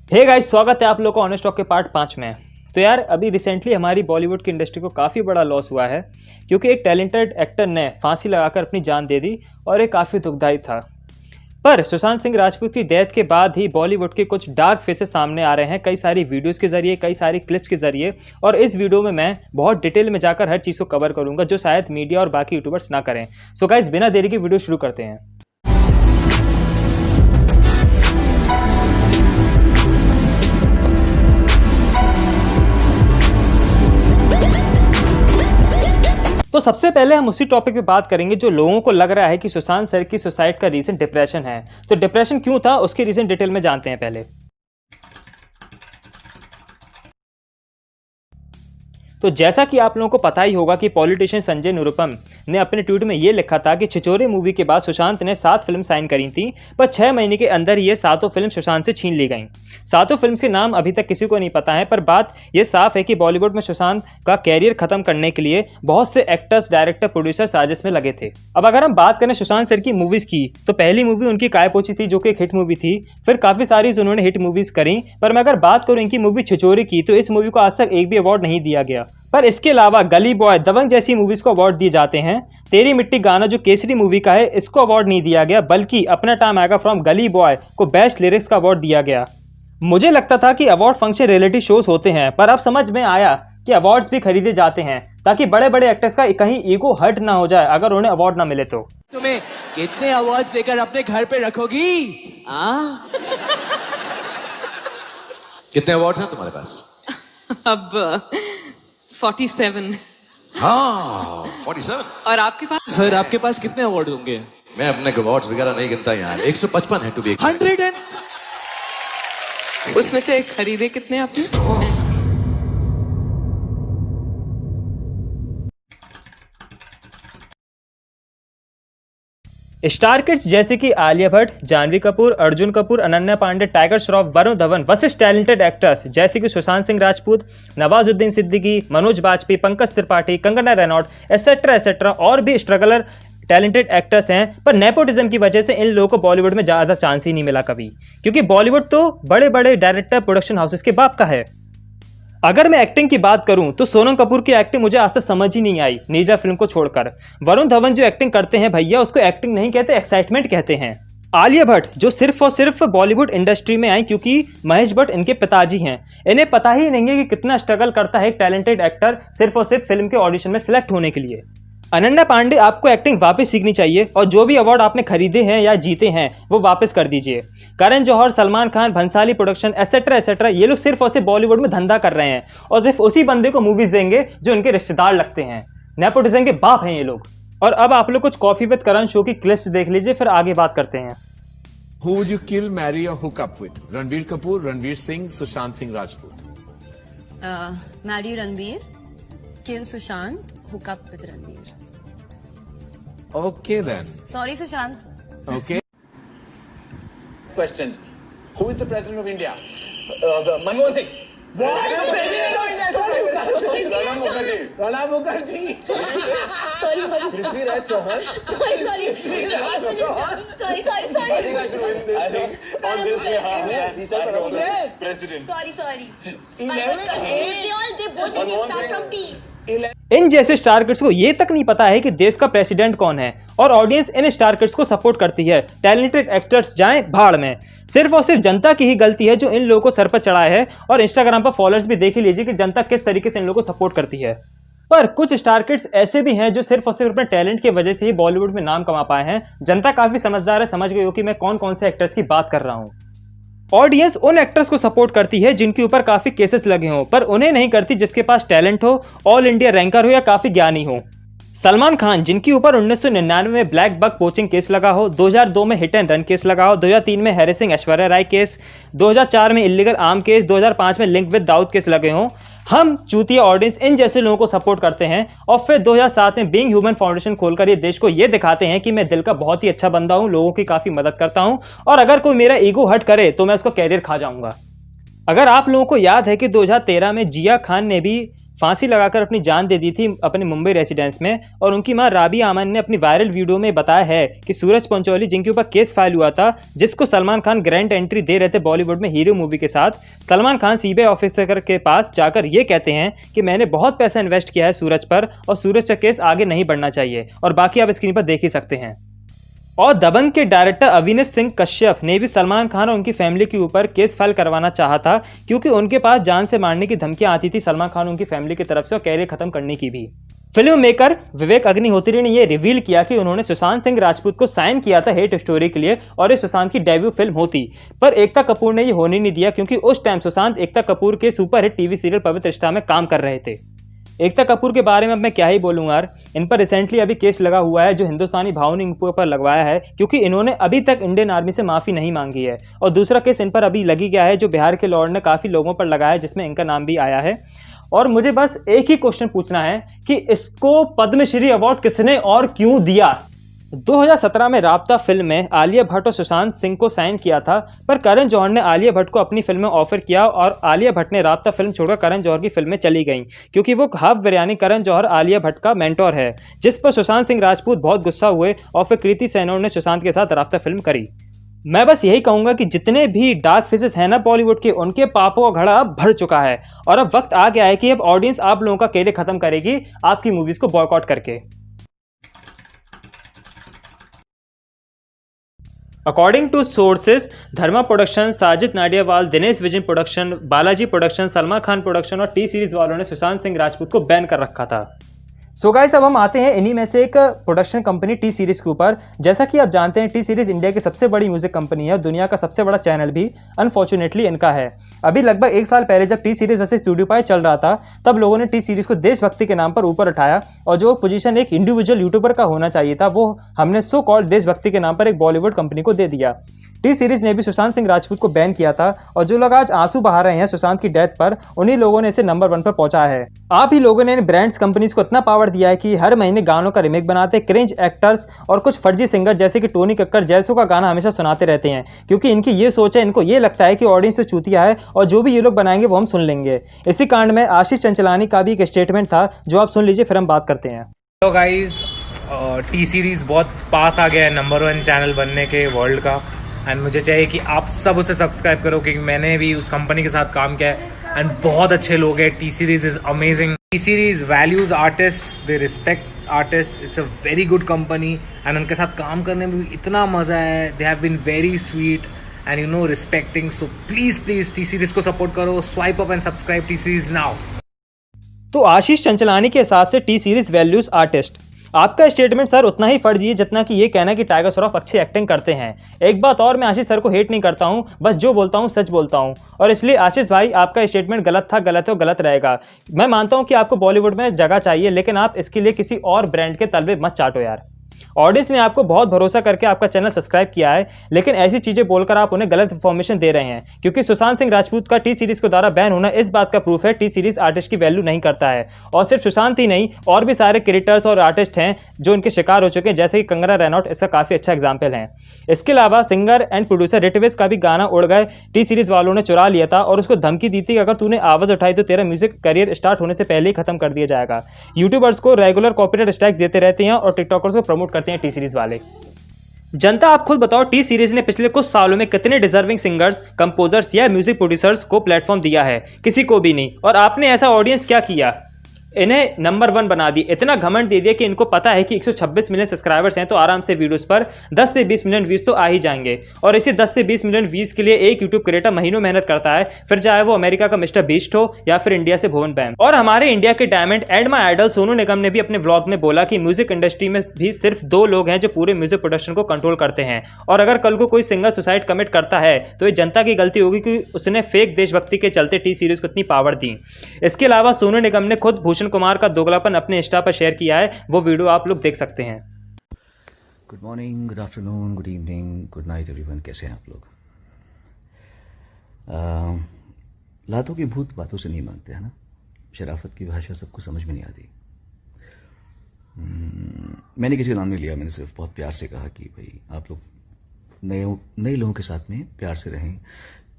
Hey guys, स्वागत है आप लोगों को ऑनेस्ट टॉक के पार्ट 5 में। तो यार अभी रिसेंटली हमारी बॉलीवुड की इंडस्ट्री को काफ़ी बड़ा लॉस हुआ है क्योंकि एक टैलेंटेड एक्टर ने फांसी लगाकर अपनी जान दे दी और ये काफ़ी दुखदायी था। पर सुशांत सिंह राजपूत की डेथ के बाद ही बॉलीवुड के कुछ डार्क फेसेस सामने आ रहे हैं, कई सारी वीडियोज़ के जरिए, कई सारी क्लिप्स के जरिए। और इस वीडियो में मैं बहुत डिटेल में जाकर हर चीज़ को कवर करूँगा जो शायद मीडिया और बाकी यूट्यूबर्स ना करें। सो गाइस, बिना देरी की वीडियो शुरू करते हैं। तो सबसे पहले हम उसी टॉपिक पे बात करेंगे जो लोगों को लग रहा है कि सुशांत सर की सुसाइड का रीजन डिप्रेशन है। तो डिप्रेशन क्यों था उसके रीजन डिटेल में जानते हैं पहले। तो जैसा कि आप लोगों को पता ही होगा कि पॉलिटिशियन संजय निरुपम ने अपने ट्वीट में ये लिखा था कि छिछोरे मूवी के बाद सुशांत ने 7 फिल्म साइन करी थी, पर 6 महीने के अंदर ये सातों फिल्म सुशांत से छीन ली गईं। सातों फिल्म के नाम अभी तक किसी को नहीं पता है, पर बात ये साफ है कि बॉलीवुड में सुशांत का कैरियर खत्म करने के लिए बहुत से एक्टर्स, डायरेक्टर, प्रोड्यूसर साजिश में लगे थे। अब अगर हम बात करें सुशांत सर की मूवीज की, तो पहली मूवी उनकी काय पोची थी जो कि एक हिट मूवी थी। फिर काफी सारी उन्होंने हिट मूवीज करी, पर मैं अगर बात करूं इनकी मूवी छिछोरे की, तो इस मूवी को आज तक एक भी अवार्ड नहीं दिया गया। पर इसके अलावा गली बॉय, दबंग जैसी मूवीज को अवार्ड दिए जाते हैं। तेरी मिट्टी गाना जो केसरी मूवी का है, इसको अवार्ड नहीं दिया गया, बल्कि अपना टाइम आएगा फ्रॉम गली बॉय को बेस्ट लिरिक्स का अवार्ड दिया गया। मुझे लगता था कि अवार्ड फंक्शन रियलिटी शोज होते हैं, पर अब समझ में आया कि अवार्ड्स भी खरीदे जाते हैं ताकि बड़े बड़े एक्टर्स का कहीं ईगो हर्ट ना हो जाए अगर उन्हें अवार्ड ना मिले तो। तुम्हें कितने अवार्ड्स देकर अपने घर पे रखोगी? कितने अवार्ड्स हैं तुम्हारे पास? अब 47। हाँ, 47। और आपके पास? सर आपके पास कितने अवार्ड होंगे? मैं अपने अवार्ड्स वगैरह नहीं गिनता यार। 155 है टू बी। 100 उसमें से खरीदे कितने आपने? स्टार किड्स जैसे कि आलिया भट्ट, जानवी कपूर, अर्जुन कपूर, अनन्या पांडे, टाइगर श्रॉफ, वरुण धवन वशिष्ठ टैलेंटेड एक्टर्स जैसे कि सुशांत सिंह राजपूत, नवाजुद्दीन सिद्दीकी, मनोज बाजपेयी, पंकज त्रिपाठी, कंगना रनौत एसेट्रा और भी स्ट्रगलर टैलेंटेड एक्टर्स हैं। पर नेपोटिज्म की वजह से इन लोगों को बॉलीवुड में ज़्यादा चांस ही नहीं मिला कभी, क्योंकि बॉलीवुड तो बड़े बड़े डायरेक्टर, प्रोडक्शन हाउसेस के बाप का है। अगर मैं एक्टिंग की बात करूं तो सोनम कपूर की एक्टिंग मुझे आज तक समझ ही नहीं आई, नीजा फिल्म को छोड़कर। वरुण धवन जो एक्टिंग करते हैं भैया, उसको एक्टिंग नहीं कहते, एक्साइटमेंट कहते हैं। आलिया भट्ट जो सिर्फ और सिर्फ बॉलीवुड इंडस्ट्री में आई क्योंकि महेश भट्ट इनके पिताजी हैं, इन्हें पता ही नहीं है कि कितना स्ट्रगल करता है एक टैलेंटेड एक्टर सिर्फ और सिर्फ फिल्म के ऑडिशन में सिलेक्ट होने के लिए। अनन्या पांडे, आपको एक्टिंग वापस सीखनी चाहिए और जो भी अवार्ड आपने खरीदे हैं या जीते हैं वो वापस कर दीजिए। करण जौहर, सलमान खान, भंसाली प्रोडक्शन एसेट्रा ये लोग सिर्फ और सिर्फ बॉलीवुड में धंधा कर रहे हैं और सिर्फ उसी बंदे को मूवीज देंगे जो इनके रिश्तेदार लगते हैं। नेपोटिज्म के बाप हैं ये लोग। और अब आप लोग कुछ कॉफी विद करण शो की क्लिप्स देख लीजिए, फिर आगे बात करते हैं। Who would you kill, marry or hook up with? Ranveer Kapoor, Ranveer Singh, Sushant Singh Rajput. Marry Ranveer, kill Sushant, hook up with Ranveer. Okay then. Sorry Sushant. Okay. Questions. Who is the president of India? Manmohan Singh. What is the president of India? Pranab Mukherjee. Sorry. Prithviraj Chauhan. Sorry. I think I should win this thing on this behalf. He said president. Sorry. 11. They both start from P. इन जैसे star kids को ये तक नहीं पता है कि देश का प्रेसिडेंट कौन है और ऑडियंस इन स्टार किड्स को सपोर्ट करती है। टैलेंटेड एक्टर्स जाएं भाड़ में। सिर्फ और सिर्फ जनता की ही गलती है जो इन लोगों को सर पर चढ़ाया है। और इंस्टाग्राम पर फॉलोअर्स भी देख ही लीजिए कि जनता किस तरीके से इन लोगों को सपोर्ट करती है। पर कुछ स्टार किड्स ऐसे भी हैं जो सिर्फ और सिर्फ अपने टैलेंट की वजह से ही बॉलीवुड में नाम कमा पाए हैं। जनता काफी समझदार है, समझ गई हो कि मैं कौन से एक्टर्स की बात कर रहा हूँ। ऑडियंस उन एक्टर्स को सपोर्ट करती है जिनके ऊपर काफी केसेस लगे हों, पर उन्हें नहीं करती जिसके पास टैलेंट हो, ऑल इंडिया रैंकर हो या काफी ज्ञानी हो। सलमान खान जिनके ऊपर 1999 में ब्लैक बक पोचिंग केस लगा हो, 2002 में हिट एंड रन केस लगा हो, 2003 में हैरेसिंग ऐश्वर्या राय केस, 2004 में इलीगल आर्म केस, 2005 में लिंक विद दाऊद केस लगे हों। हम चूतिया ऑडियंस इन जैसे लोगों को सपोर्ट करते हैं और फिर 2007 में बीइंग ह्यूमन फाउंडेशन खोलकर ये देश को ये दिखाते हैं कि मैं दिल का बहुत ही अच्छा बंदा हूं, लोगों की काफी मदद करता हूं और अगर कोई मेरा ईगो हर्ट करे तो मैं उसका कैरियर खा जाऊंगा। अगर आप लोगों को याद है कि 2013 में जिया खान ने भी फांसी लगाकर अपनी जान दे दी थी अपने मुंबई रेसिडेंस में। और उनकी मां राबिया अमन ने अपनी वायरल वीडियो में बताया है कि सूरज पंचोली, जिनके ऊपर केस फाइल हुआ था, जिसको सलमान खान ग्रैंड एंट्री दे रहे थे बॉलीवुड में हीरो मूवी के साथ, सलमान खान सीबीआई ऑफिसर के पास जाकर ये कहते हैं कि मैंने बहुत पैसा इन्वेस्ट किया है सूरज पर और सूरज का केस आगे नहीं बढ़ना चाहिए। और बाकी आप स्क्रीन पर देख ही सकते हैं। और दबंग के डायरेक्टर अभिनव सिंह कश्यप ने भी सलमान खान और उनकी फैमिली के ऊपर केस फाइल करवाना चाहा था, क्योंकि उनके पास जान से मारने की धमकियां आती थी सलमान खान उनकी फैमिली की तरफ से और कैरियर खत्म करने की भी। फिल्म मेकर विवेक अग्निहोत्री ने यह रिवील किया कि उन्होंने सुशांत सिंह राजपूत को साइन किया था हेट स्टोरी के लिए और ये सुशांत की डेब्यू फिल्म होती, पर एकता कपूर ने ये होने नहीं दिया, क्योंकि उस टाइम सुशांत एकता कपूर के सुपरहिट टीवी सीरियल पवित्र रिश्ता में काम कर रहे थे। एकता कपूर के बारे में अब मैं क्या ही बोलूँ यार, इन पर रिसेंटली अभी केस लगा हुआ है जो हिंदुस्तानी भाव ने इनके ऊपर लगवाया है, क्योंकि इन्होंने अभी तक इंडियन आर्मी से माफ़ी नहीं मांगी है। और दूसरा केस इन पर अभी लगी गया है जो बिहार के लॉर्ड ने काफ़ी लोगों पर लगाया है, जिसमें इनका नाम भी आया है। और मुझे बस एक ही क्वेश्चन पूछना है कि इसको पद्मश्री अवार्ड किसने और क्यों दिया। 2017 में राब्ता फिल्म में आलिया भट्ट और सुशांत सिंह को साइन किया था, पर करण जौहर ने आलिया भट्ट को अपनी फिल्म में ऑफर किया और आलिया भट्ट ने राब्ता फिल्म छोड़कर करण जौहर की फिल्म में चली गई, क्योंकि वो हाफ बिरयानी करण जौहर आलिया भट्ट का मेंटोर है, जिस पर सुशांत सिंह राजपूत बहुत गुस्सा हुए और फिर कृति सेनन ने सुशांत के साथ राब्ता फिल्म करी। मैं बस यही कहूंगा कि जितने भी डार्क फेसेस हैं ना बॉलीवुड के, उनके पापों का घड़ा अब भर चुका है और अब वक्त आ गया है कि अब ऑडियंस आप लोगों का कैरियर खत्म करेगी आपकी मूवीज को बॉयकॉट करके। According to sources, Dharma production, Sajid Nadiadwala, Dinesh Vijan production, Balaji production, Salman Khan production और टी सीरीज वालों ने सुशांत सिंह राजपूत को बैन कर रखा था। सो गाइस, अब हम आते हैं इन्हीं में से एक प्रोडक्शन कंपनी टी सीरीज के ऊपर। जैसा कि आप जानते हैं टी सीरीज इंडिया की सबसे बड़ी म्यूजिक कंपनी है, दुनिया का सबसे बड़ा चैनल भी अनफॉर्चुनेटली इनका है। अभी लगभग 1 साल पहले जब टी सीरीज वर्सेस PewDiePie चल रहा था, तब लोगों ने टी सीरीज को देशभक्ति के नाम पर ऊपर उठाया और जो पोजीशन एक इंडिविजुअल यूट्यूबर का होना चाहिए था, वो हमने सो कॉल्ड देशभक्ति के नाम पर एक बॉलीवुड कंपनी को दे दिया। टी सीरीज ने भी सुशांत सिंह राजपूत को बैन किया था और जो लोग आज आंसू बहा रहे हैं सुशांत की डेथ पर, उन्हीं लोगों ने इसे नंबर 1 पर पहुंचाया है। आप ही लोगों ने इन ब्रांड्स कंपनीज को इतना पावर दिया है कि हर महीने गानों का रिमेक बनाते, क्रिंज एक्टर्स और कुछ फर्जी सिंगर जैसे कि टोनी कक्कर जैसों का गाना हमेशा सुनाते रहते हैं, क्योंकि इनकी ये सोच है, इनको ये लगता है कि ऑडियंस तो चूतिया है और जो भी ये लोग बनाएंगे वो हम सुन लेंगे। इसी कांड में आशीष चंचलानी का भी एक स्टेटमेंट था जो आप सुन लीजिए, फिर हम बात करते हैं। हेलो गाइस, टी सीरीज बहुत पास आ गया है नंबर 1 चैनल बनने के वर्ल्ड का, एंड मुझे चाहिए कि आप सब उसे सब्सक्राइब करो, क्योंकि मैंने भी उस कंपनी के साथ काम किया है एंड बहुत अच्छे लोग हैं। T series is amazing. T series values artist, they respect artist, it's a very good company and उनके साथ काम करने में भी इतना मजा है। They have been very sweet and you know respecting, so please T series को सपोर्ट करो। Swipe up and subscribe T series now. तो आशीष चंचलानी के हिसाब से टी सीरीज वैल्यूज आर्टिस्ट, आपका स्टेटमेंट सर उतना ही फर्जी है जितना कि ये कहना कि टाइगर श्रॉफ अच्छी एक्टिंग करते हैं। एक बात और, मैं आशीष सर को हेट नहीं करता हूं, बस जो बोलता हूं सच बोलता हूं, और इसलिए आशीष भाई आपका स्टेटमेंट गलत था, गलत है और गलत रहेगा। मैं मानता हूं कि आपको बॉलीवुड में जगह चाहिए, लेकिन आप इसके लिए किसी और ब्रांड के तलवे मत चाटो यार। ऑडियंस ने आपको बहुत भरोसा करके आपका चैनल सब्सक्राइब किया है, लेकिन ऐसी चीजें बोलकर आप उन्हें गलत इन्फॉर्मेशन दे रहे हैं, क्योंकि सुशांत सिंह राजपूत का टी सीरीज के द्वारा बैन होना इस बात का प्रूफ है टी सीरीज आर्टिस्ट की वैल्यू नहीं करता है। और सिर्फ सुशांत ही नहीं, और भी सारे क्रिएटर्स और आर्टिस्ट हैं जो इनके शिकार हो चुके हैं, जैसे कि कंगना रनौत इसका काफी अच्छा एग्जाम्पल है। इसके अलावा सिंगर एंड प्रोड्यूसर रिटवेस का भी गाना उड़ गए टी सीरीज वालों ने चुरा लिया था और उसको धमकी दी थी कि अगर तूने आवाज उठाई तो तेरा म्यूजिक करियर स्टार्ट होने से पहले ही खत्म कर दिया जाएगा। यूट्यूबर्स को रेगुलर कॉपीराइट स्ट्राइक्स देते रहते हैं और टिकटॉकर्स को प्रमोट करते हैं टी सीरीज वाले। जनता आप खुद बताओ, टी सीरीज ने पिछले कुछ सालों में कितने डिजर्विंग सिंगर्स, कंपोजर्स या म्यूजिक प्रोड्यूसर्स को प्लेटफॉर्म दिया है? किसी को भी नहीं। और आपने ऐसा ऑडियंस क्या किया? इन्हें नंबर 1 बना दी। इतना घमंड दे दिया कि इनको पता है कि 126 मिलियन सब्सक्राइबर्स हैं तो आराम से वीडियोस पर 10 से 20 मिलियन व्यूज तो आ ही जाएंगे। और इसी 10 से 20 मिलियन व्यूज के लिए एक यूट्यूब क्रिएटर महीनों मेहनत करता है, फिर चाहे वो अमेरिका का मिस्टर बीस्ट हो या फिर इंडिया से भुवन बैम। और हमारे इंडिया के diamond and my idol Sonu Nigam ने भी अपने व्लॉग में बोला कि म्यूजिक इंडस्ट्री में भी सिर्फ 2 लोग हैं जो पूरे म्यूजिक प्रोडक्शन को कंट्रोल करते हैं, और अगर कल को कोई सिंगर सुसाइड कमिट करता है तो ये जनता की गलती होगी कि उसने फेक देशभक्ति के चलते टी सीरीज को इतनी पावर दी। इसके अलावा सोनू निगम ने खुद भूषण कुमार का दोगलापन अपने इंस्टा पर शेयर किया है, वो वीडियो आप लोग देख सकते हैं। Good morning, good afternoon, good evening, good night everyone. कैसे हैं आप लोग? लातों की भूत बातों से नहीं मानते हैं ना, शराफत की भाषा सबको समझ में नहीं आती। मैंने किसी का नाम नहीं लिया, मैंने सिर्फ बहुत प्यार से कहा कि भाई आप लोग नए लोगों के साथ में प्यार से रहें,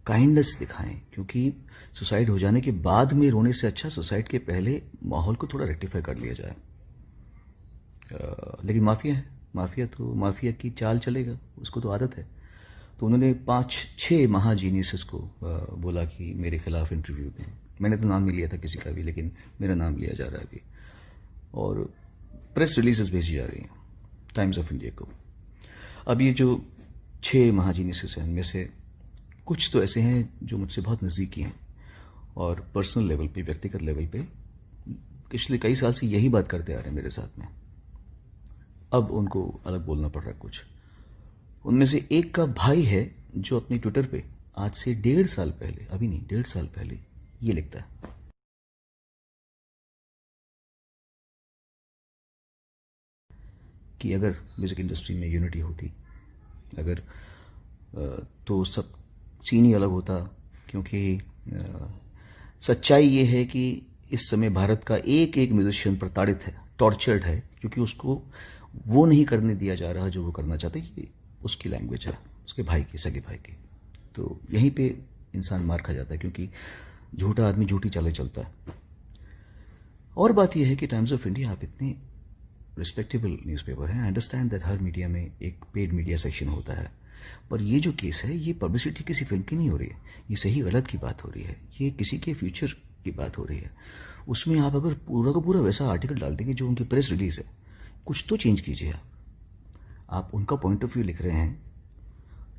काइंडनेस दिखाएं, क्योंकि सुसाइड हो जाने के बाद में रोने से अच्छा सुसाइड के पहले माहौल को थोड़ा रेक्टिफाई कर लिया जाए। लेकिन माफिया है, माफिया की चाल चलेगा, उसको तो आदत है। तो उन्होंने 5-6 महाजीनियस को बोला कि मेरे खिलाफ इंटरव्यू दें। मैंने तो नाम नहीं लिया था किसी का भी, लेकिन मेरा नाम लिया जा रहा है अभी, और प्रेस रिलीजेस भेजी जा रही हैं टाइम्स ऑफ इंडिया को। अब ये जो 6 महाजीनियस हैं, उनमें से कुछ तो ऐसे हैं जो मुझसे बहुत नज़दीकी हैं और पर्सनल लेवल पे, व्यक्तिगत लेवल पे पिछले कई साल से यही बात करते आ रहे हैं मेरे साथ में। अब उनको अलग बोलना पड़ रहा है कुछ। उनमें से एक का भाई है जो अपने ट्विटर पे आज से 1.5 साल पहले, अभी नहीं 1.5 साल पहले, ये लिखता है कि अगर म्यूजिक इंडस्ट्री में यूनिटी होती, अगर तो सब सीन ही अलग होता, क्योंकि सच्चाई ये है कि इस समय भारत का एक एक म्यूजिशियन प्रताड़ित है, टॉर्चर्ड है, क्योंकि उसको वो नहीं करने दिया जा रहा जो वो करना चाहता है। ये उसकी लैंग्वेज है, उसके भाई की, सगे भाई की। तो यहीं पे इंसान मार खा जाता है, क्योंकि झूठा आदमी झूठी चालें चलता है। और बात यह है कि टाइम्स ऑफ इंडिया आप इतने रिस्पेक्टेबल न्यूज़पेपर हैं, I understand that her media में एक पेड मीडिया सेक्शन होता है, पर ये जो केस है ये पब्लिसिटी किसी फिल्म की नहीं हो रही है, ये सही गलत की बात हो रही है, ये किसी के फ्यूचर की बात हो रही है। उसमें आप अगर पूरा का पूरा वैसा आर्टिकल डाल देंगे जो उनकी प्रेस रिलीज है, कुछ तो चेंज कीजिए। आप उनका पॉइंट ऑफ व्यू लिख रहे हैं,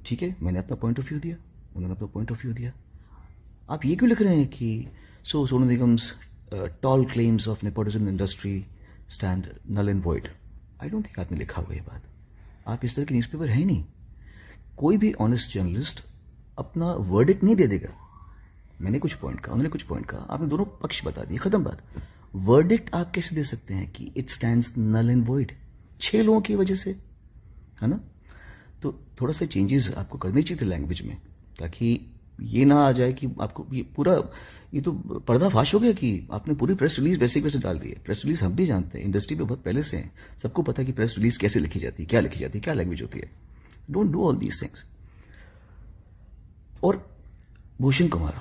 ठीक है, मैंने अपना पॉइंट ऑफ व्यू दिया, उन्होंने अपना पॉइंट ऑफ व्यू दिया। आप ये क्यों लिख रहे हैं कि Sonu Nigam's tall claims of nepotism industry stand null and void? I don't think आपने लिखा हुआ ये बात। आप इस तरह के न्यूज़पेपर है ही नहीं। कोई भी ऑनेस्ट जर्नलिस्ट अपना वर्डिक्ट नहीं दे देगा। मैंने कुछ पॉइंट कहा, उन्होंने कुछ पॉइंट कहा, आपने दोनों पक्ष बता दिए, खत्म बात। वर्डिक्ट आप कैसे दे सकते हैं कि it stands null and void? 6 लोगों की वजह से, है ना? तो थोड़ा सा चेंजेस आपको करनी चाहिए थे लैंग्वेज में, ताकि ये ना आ जाए कि आपको ये पूरा, ये तो पर्दाफाश हो गया कि आपने पूरी प्रेस रिलीज वैसे वैसे डाल दी है। प्रेस रिलीज हम भी जानते हैं, इंडस्ट्री में बहुत पहले से हैं, सबको पता है कि प्रेस रिलीज कैसे लिखी जाती है, क्या लिखी जाती है, क्या लैंग्वेज होती है। Don't do all these things. और भूषण कुमार,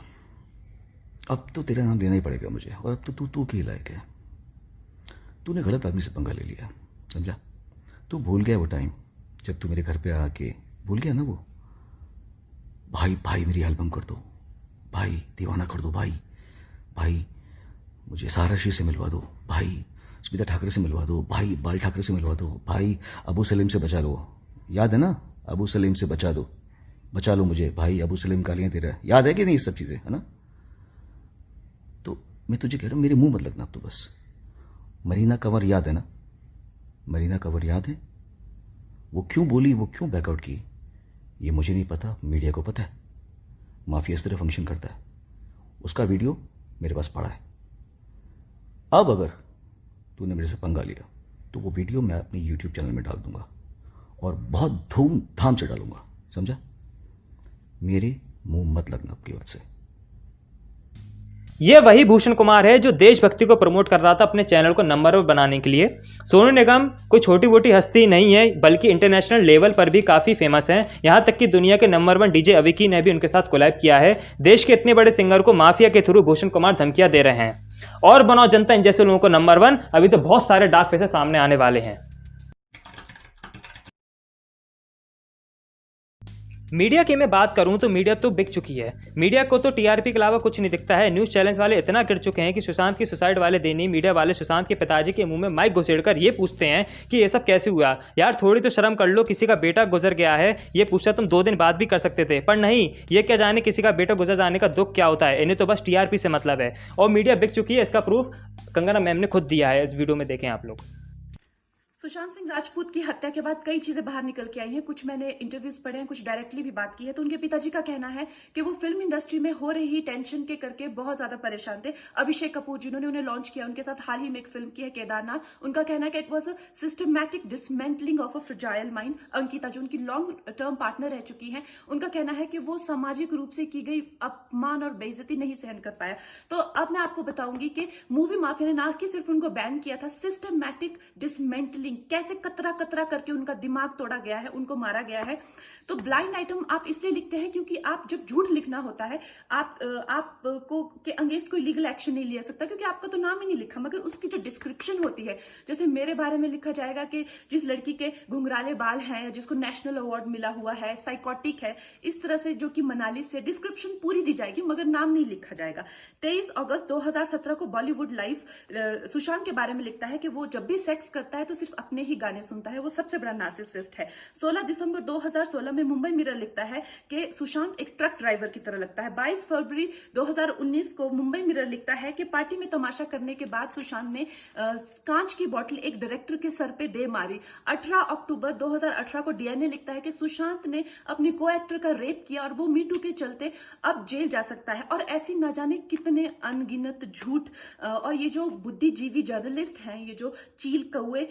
अब तो तेरा नाम लेना ही पड़ेगा मुझे, और अब तो तू के लायक है। तूने गलत आदमी से पंगा ले लिया, समझा? तू भूल गया वो टाइम जब तू मेरे घर पे आके, भूल गया ना वो? भाई मेरी एल्बम कर दो, भाई दीवाना कर दो, भाई मुझे सारा शी से मिलवा दो, भाई स्मिता ठाकरे से मिलवा दो, भाई बाल ठाकरे से मिलवा दो, भाई अबू सलीम से बचा लो। याद है ना? अबू सलीम से बचा लो मुझे, भाई अबू सलीम गालियां तेरा, याद है कि नहीं? ये सब चीजें, है ना? तो मैं तुझे कह रहा हूं, मेरे मुंह मत लगना अब तो बस। मरीना कंवर याद है ना? मरीना कंवर याद है? वो क्यों बोली, वो क्यों बैकआउट की, ये मुझे नहीं पता, मीडिया को पता है। माफिया इस तरह फंक्शन करता है। उसका वीडियो मेरे पास पड़ा है। अब अगर तूने मेरे से पंगा लिया तो वो वीडियो मैं अपने YouTube चैनल में डाल दूंगा, और बहुत धूमधाम से डालूंगा, समझा? मेरे मुंह मत लगना आपकी बात से। ये वही भूषण कुमार है जो देशभक्ति को प्रमोट कर रहा था अपने चैनल को नंबर 1 बनाने के लिए। सोनू निगम कोई छोटी मोटी हस्ती नहीं है, बल्कि इंटरनेशनल लेवल पर भी काफ़ी फेमस हैं। यहाँ तक कि दुनिया के नंबर 1 डीजे अविकी ने भी उनके साथ कोलैब किया है। देश के इतने बड़े सिंगर को माफिया के थ्रू भूषण कुमार धमकियां दे रहे हैं। और बनाओ जनता इन जैसे लोगों को नंबर 1। अभी तो बहुत सारे डार्क फेसेस सामने आने वाले हैं। मीडिया की मैं बात करूं तो मीडिया तो बिक चुकी है। मीडिया को तो टीआरपी के अलावा कुछ नहीं दिखता है। न्यूज़ चैनल्स वाले इतना गिर चुके हैं कि सुशांत की सुसाइड वाले दिन ही मीडिया वाले सुशांत के पिताजी के मुंह में माइक घुसेड़कर ये पूछते हैं कि ये सब कैसे हुआ। यार थोड़ी तो शर्म कर लो, किसी का बेटा गुजर गया है, ये पूछा तुम 2 दिन बाद भी कर सकते थे, पर नहीं, ये क्या जाने किसी का बेटा गुजर जाने का दुख क्या होता है। इन्हें तो बस टीआरपी से मतलब है, और मीडिया बिक चुकी है। इसका प्रूफ कंगना मैम ने खुद दिया है। इस वीडियो में देखें आप लोग। सुशांत सिंह राजपूत की हत्या के बाद कई चीजें बाहर निकल के आई हैं। कुछ मैंने इंटरव्यूज पढ़े हैं, कुछ डायरेक्टली भी बात की है। तो उनके पिताजी का कहना है कि वो फिल्म इंडस्ट्री में हो रही टेंशन के करके बहुत ज्यादा परेशान थे। अभिषेक कपूर जिन्होंने उन्हें लॉन्च किया, उनके साथ हाल ही में एक फिल्म की है केदारनाथ, उनका कहना है कि it was a systematic dismantling of a fragile mind. Ankita जो उनकी लॉन्ग टर्म पार्टनर रह चुकी है, उनका कहना है कि वो सामाजिक रूप से की गई अपमान और बेइज्जती नहीं सहन कर पाया। तो अब मैं आपको बताऊंगी कि मूवी माफिया ने ना कि सिर्फ उनको बैन किया था, सिस्टमैटिक डिसमेंटलिंग फीलिंग, कैसे कतरा कतरा करके उनका दिमाग तोड़ा गया है, उनको मारा गया है। तो ब्लाइंड आइटम आप इसलिए लिखते हैं क्योंकि आप जब झूठ लिखना होता है, आपको के अगेंस्ट कोई लीगल एक्शन नहीं लिया सकता क्योंकि आपका तो नाम ही नहीं लिखा, मगर उसकी जो डिस्क्रिप्शन होती है, जैसे मेरे बारे में लिखा जाएगा कि जिस लड़की के घुंघराले बाल हैं, जिसको नेशनल अवार्ड मिला हुआ है, साइकोटिक है, इस तरह से, जो कि मनाली से, डिस्क्रिप्शन पूरी दी जाएगी मगर नाम नहीं लिखा जाएगा। 23 अगस्त 2017 को बॉलीवुड लाइव सुशांत के बारे में लिखता है कि वो जब भी सेक्स करता है तो सिर्फ अपने ही गाने सुनता है, वो सबसे बड़ा नार्सिसिस्ट है। 16 दिसंबर 2016 में मुंबई मिरर लिखता है कि सुशांत एक ट्रक ड्राइवर की तरह लगता है। 22 फरवरी 2019 को मुंबई मिरर लिखता है कि पार्टी में तमाशा करने के बाद सुशांत ने कांच की बोतल एक डायरेक्टर के सर पे दे मारी। 18 अक्टूबर 2018 को डीएनए लिखता है कि सुशांत ने अपने को एक्टर का रेप किया और वो मीटू के चलते अब जेल जा सकता है। और ऐसी न जाने कितने अनगिनत झूठ। और ये जो बुद्धिजीवी जर्नलिस्ट हैं, ये जो चील कौए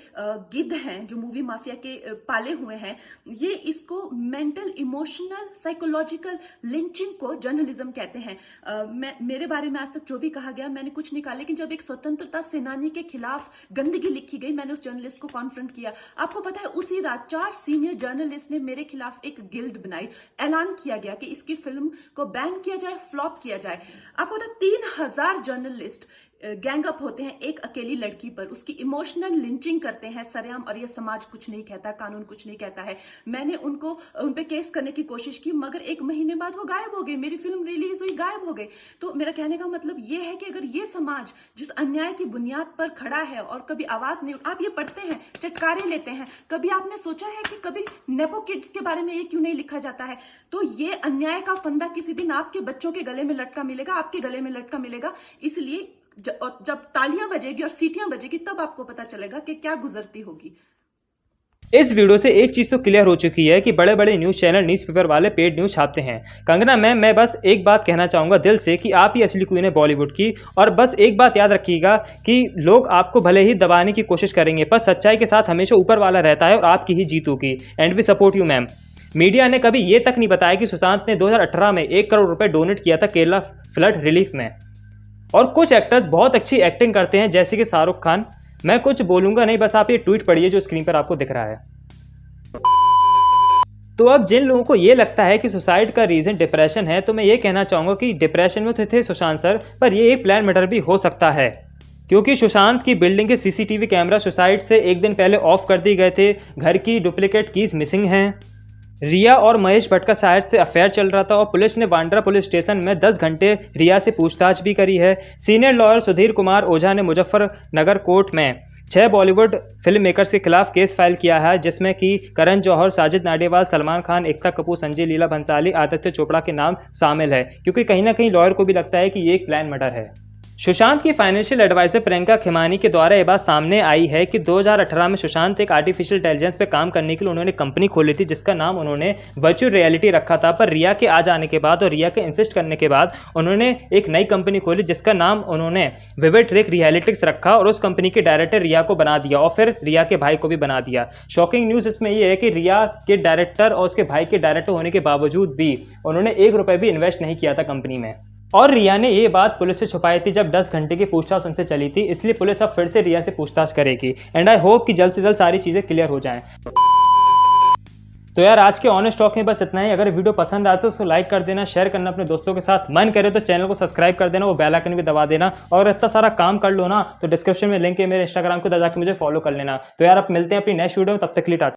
गिद्ध हैं जो मूवी माफिया के पाले हुए हैं, ये इसको मेंटल, इमोशनल, साइकोलॉजिकल लिंचिंग को जर्नलिज्म कहते हैं। मेरे बारे में आज तक जो भी कहा गया मैंने कुछ नहीं कहा, लेकिन जब एक स्वतंत्रता सेनानी के खिलाफ गंदगी लिखी गई, मैंने उस जर्नलिस्ट को कॉन्फ्रंट किया। आपको पता है उसी रात 4 सीनियर जर्नलिस्ट ने मेरे खिलाफ एक गिल्ड बनाई, ऐलान किया गया कि इसकी फिल्म को बैन किया जाए, फ्लॉप किया जाए। आपको पता है 3000 जर्नलिस्ट गैंग अप होते हैं एक अकेली लड़की पर, उसकी इमोशनल लिंचिंग करते हैं सरेआम, और ये समाज कुछ नहीं कहता, कानून कुछ नहीं कहता है। मैंने उन पे केस करने की कोशिश की मगर 1 महीने बाद वो गायब हो गए, मेरी फिल्म रिलीज हुई, गायब हो गए। तो मेरा कहने का मतलब ये है कि अगर ये समाज जिस अन्याय की बुनियाद पर खड़ा है और कभी आवाज नहीं, आप ये पढ़ते हैं, चटकारे लेते हैं, कभी आपने सोचा है कि कभी नेपो किड्स के बारे में ये क्यों नहीं लिखा जाता है? तो ये अन्याय का फंदा किसी दिन आपके बच्चों के गले में लटका मिलेगा, आपके गले में लटका मिलेगा। इसलिए जब तालियां बजेगी और सीटियां बजेगी तब आपको पता चलेगा कि क्या गुजरती होगी। इस वीडियो से एक चीज़ तो क्लियर हो चुकी है कि बड़े बड़े न्यूज़ चैनल न्यूज़पेपर वाले पेड न्यूज़ छापते हैं। कंगना मैम, मैं बस एक बात कहना चाहूँगा दिल से कि आप ही असली क्वीन है बॉलीवुड की। और बस एक बात याद रखिएगा कि लोग आपको भले ही दबाने की कोशिश करेंगे पर सच्चाई के साथ हमेशा ऊपर वाला रहता है और आपकी ही जीत होगी। And we support you ma'am. Media ने कभी ये तक नहीं बताया कि सुशांत ने 2018 में 1 करोड़ रुपए डोनेट किया था केरला फ्लड रिलीफ में। और कुछ एक्टर्स बहुत अच्छी एक्टिंग करते हैं जैसे कि शाहरुख खान। मैं कुछ बोलूंगा नहीं, बस आप ये ट्वीट पढ़िए जो स्क्रीन पर आपको दिख रहा है। तो अब जिन लोगों को ये लगता है कि सुसाइड का रीजन डिप्रेशन है, तो मैं ये कहना चाहूंगा कि डिप्रेशन में तो थे सुशांत सर, पर ये एक प्लान मर्डर भी हो सकता है क्योंकि सुशांत की बिल्डिंग के सीसीटीवी कैमरा सुसाइड से एक दिन पहले ऑफ कर दिए गए थे। घर की डुप्लीकेट कीज मिसिंग हैं। रिया और महेश भट्ट का शायद से अफेयर चल रहा था और पुलिस ने बांद्रा पुलिस स्टेशन में 10 घंटे रिया से पूछताछ भी करी है। सीनियर लॉयर सुधीर कुमार ओझा ने मुजफ्फरनगर कोर्ट में 6 बॉलीवुड फिल्म मेकर्स के खिलाफ केस फाइल किया है, जिसमें कि करण जौहर, साजिद नाडियावाला, सलमान खान, एकता कपूर, संजय लीला भंसाली, आदित्य चोपड़ा के नाम शामिल है क्योंकि कहीं ना कहीं लॉयर को भी लगता है कि ये एक प्लान मर्डर है। सुशांत की फाइनेंशियल एडवाइजर प्रियंका खिमानी के द्वारा ये बात सामने आई है कि 2018 में सुशांत एक आर्टिफिशियल इंटेलिजेंस पे काम करने के लिए उन्होंने कंपनी खोली थी जिसका नाम उन्होंने वर्चुअल रियलिटी रखा था। पर रिया के आ जाने के बाद और रिया के इंसिस्ट करने के बाद उन्होंने एक नई कंपनी खोली जिसका नाम उन्होंने विविड ट्रिक रियलिटिक्स रखा और उस कंपनी के डायरेक्टर रिया को बना दिया और फिर रिया के भाई को भी बना दिया। शॉकिंग न्यूज़ इसमें यह है कि रिया के डायरेक्टर और उसके भाई के डायरेक्टर होने के बावजूद भी उन्होंने 1 रुपये भी इन्वेस्ट नहीं किया था कंपनी में। और रिया ने ये बात पुलिस से छुपाई थी जब 10 घंटे की पूछताछ उनसे चली थी, इसलिए पुलिस अब फिर से रिया से पूछताछ करेगी। एंड आई होप कि जल्द से जल्द सारी चीज़ें क्लियर हो जाएं। तो यार आज के ऑनेस्ट टॉक में बस इतना ही। अगर वीडियो पसंद आए तो उसको लाइक कर देना, शेयर करना अपने दोस्तों के साथ, मन करे तो चैनल को सब्सक्राइब कर देना, वो बेल आइकन भी दबा देना। और इतना सारा काम कर लो ना तो डिस्क्रिप्शन में लिंक है मेरे इंस्टाग्राम को, जाकर मुझे फॉलो कर लेना। तो यार अब मिलते हैं अपनी नेक्स्ट वीडियो में, तब तक के लिए टाटा।